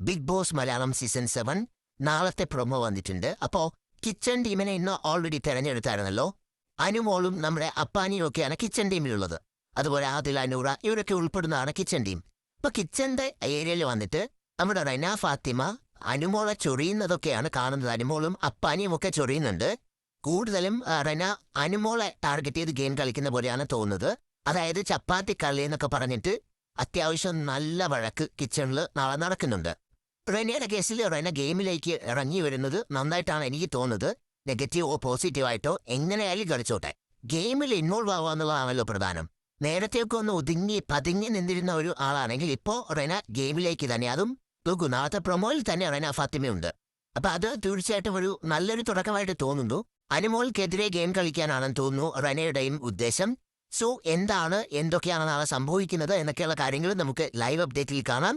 Big boss Malayalam season 7 നാളത്തെ promo വന്നിട്ടുണ്ട്. അപ്പോ കിച്ചൺ ടീമിനെ ഇന്ന് ഓൾറെഡി തെരഞ്ഞെടുത്തായിരുന്നല്ലോ. അനുമോളും നമ്മുടെ അപ്പാനിയും ഒക്കെയാണ് കിച്ചൺ ടീമിലുള്ളത്. അതുപോലെ ആദിൽ, അനൂറ ഇവരൊക്കെ ഉൾപ്പെടുന്നതാണ് കിച്ചൺ ടീം. ഇപ്പൊ കിച്ചന്റെ ഏരിയയിൽ വന്നിട്ട് നമ്മുടെ റെന ഫാത്തിമ അനുമോളെ ചൊറിയുന്നതൊക്കെയാണ് കാണുന്നത്. അനുമോളും അപ്പാനിയും ഒക്കെ ചൊറിയുന്നുണ്ട്. കൂടുതലും റെന അനുമോളെ ടാർഗറ്റ് ചെയ്ത് ഗെയിം കളിക്കുന്ന പോലെയാണ് തോന്നുന്നത്. അതായത് ചപ്പാത്തി കളി എന്നൊക്കെ പറഞ്ഞിട്ട് അത്യാവശ്യം നല്ല വഴക്ക് കിച്ചണിൽ നാളെ നടക്കുന്നുണ്ട്. റെനയുടെ കേസിൽ റെന ഗെയിമിലേക്ക് ഇറങ്ങി വരുന്നത് നന്നായിട്ടാണ് എനിക്ക് തോന്നുന്നത്. നെഗറ്റീവോ പോസിറ്റീവ് ആയിട്ടോ എങ്ങനെയായാലും കളിച്ചോട്ടെ, ഗെയിമിൽ ഇൻവോൾവ് ആവുക എന്നുള്ളതാണല്ലോ പ്രധാനം. നേരത്തെയൊക്കെ ഒന്ന് ഒതുങ്ങി പതുങ്ങി നിന്നിരുന്ന ഒരു ആളാണെങ്കിൽ ഇപ്പോൾ റെന ഗെയിമിലേക്ക് തന്നെ, അതും നോക്കൂ നാളത്തെ പ്രൊമോയിൽ തന്നെ റെന ഫാത്തിമയുണ്ട്. അപ്പൊ അത് തീർച്ചയായിട്ടും ഒരു നല്ലൊരു തുടക്കമായിട്ട് തോന്നുന്നു. അനുമോൾക്കെതിരെ ഗെയിം കളിക്കാനാണെന്ന് തോന്നുന്നു റെനയുടെയും ഉദ്ദേശം. സോ എന്തൊക്കെയാണ് നാളെ സംഭവിക്കുന്നത് എന്നൊക്കെയുള്ള കാര്യങ്ങൾ നമുക്ക് ലൈവ് അപ്ഡേറ്റിൽ കാണാം.